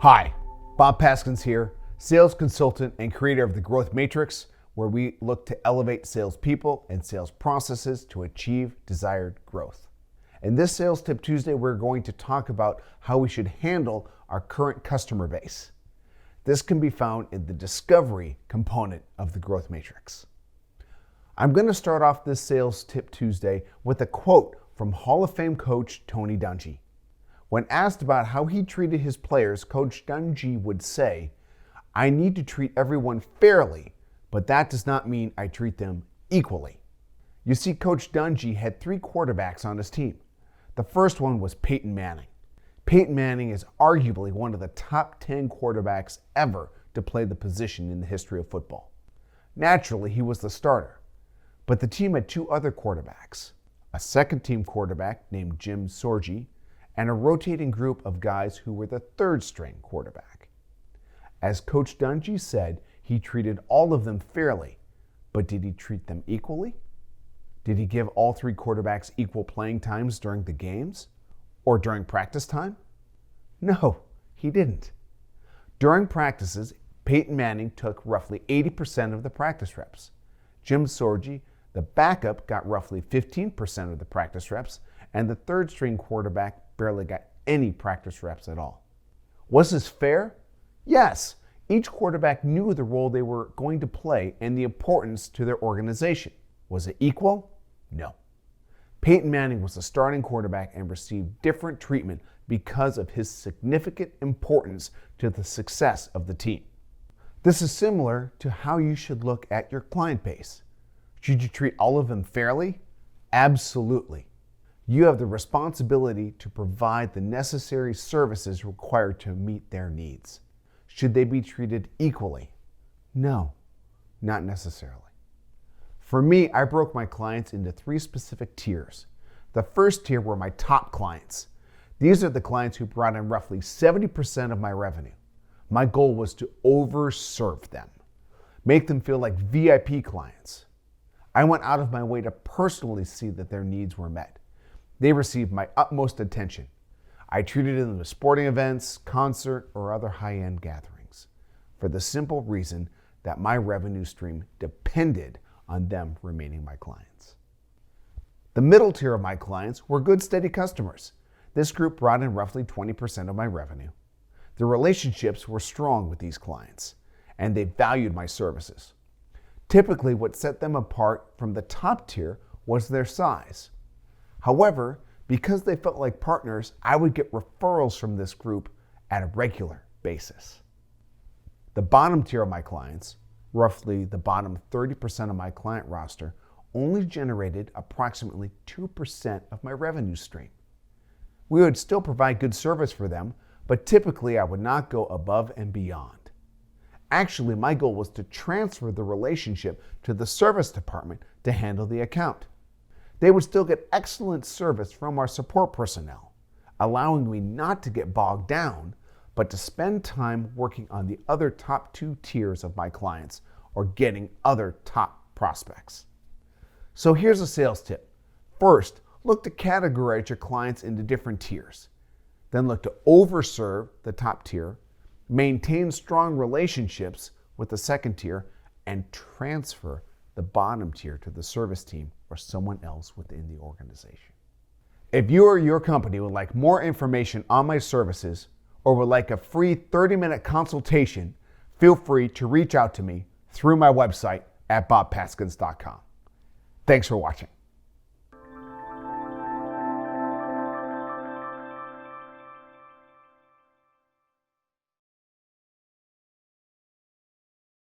Hi, Bob Paskins here, sales consultant and creator of the Growth Matrix, where we look to elevate salespeople and sales processes to achieve desired growth. In this Sales Tip Tuesday, we're going to talk about how we should handle our current customer base. This can be found in the discovery component of the Growth Matrix. I'm going to start off this Sales Tip Tuesday with a quote from Hall of Fame coach Tony Dungy. When asked about how he treated his players, Coach Dungy would say, "I need to treat everyone fairly, but that does not mean I treat them equally." You see, Coach Dungy had 3 quarterbacks on his team. The first one was Peyton Manning. Peyton Manning is arguably one of the top 10 quarterbacks ever to play the position in the history of football. Naturally, he was the starter, but the team had 2 other quarterbacks, a second-team quarterback named Jim Sorgi, and a rotating group of guys who were the third-string quarterback. As Coach Dungy said, he treated all of them fairly, but did he treat them equally? Did he give all 3 quarterbacks equal playing times during the games or during practice time? No, he didn't. During practices, Peyton Manning took roughly 80% of the practice reps. Jim Sorgi, the backup, got roughly 15% of the practice reps, and the third-string quarterback barely got any practice reps at all. Was this fair? Yes. Each quarterback knew the role they were going to play and the importance to their organization. Was it equal? No. Peyton Manning was the starting quarterback and received different treatment because of his significant importance to the success of the team. This is similar to how you should look at your client base. Should you treat all of them fairly? Absolutely. You have the responsibility to provide the necessary services required to meet their needs. Should they be treated equally? No, not necessarily. For me, I broke my clients into 3 specific tiers. The first tier were my top clients. These are the clients who brought in roughly 70% of my revenue. My goal was to overserve them, make them feel like VIP clients. I went out of my way to personally see that their needs were met. They received my utmost attention. I treated them to sporting events, concert, or other high-end gatherings for the simple reason that my revenue stream depended on them remaining my clients. The middle tier of my clients were good, steady customers. This group brought in roughly 20% of my revenue. The relationships were strong with these clients, and they valued my services. Typically, what set them apart from the top tier was their size. However, because they felt like partners, I would get referrals from this group at a regular basis. The bottom tier of my clients, roughly the bottom 30% of my client roster, only generated approximately 2% of my revenue stream. We would still provide good service for them, but typically I would not go above and beyond. Actually, my goal was to transfer the relationship to the service department to handle the account. They would still get excellent service from our support personnel, allowing me not to get bogged down, but to spend time working on the other top 2 tiers of my clients or getting other top prospects. So here's a sales tip. First, look to categorize your clients into different tiers. Then look to overserve the top tier, maintain strong relationships with the second tier, and transfer the bottom tier to the service team or someone else within the organization. If you or your company would like more information on my services or would like a free 30-minute consultation, feel free to reach out to me through my website at bobpaskins.com. Thanks for watching.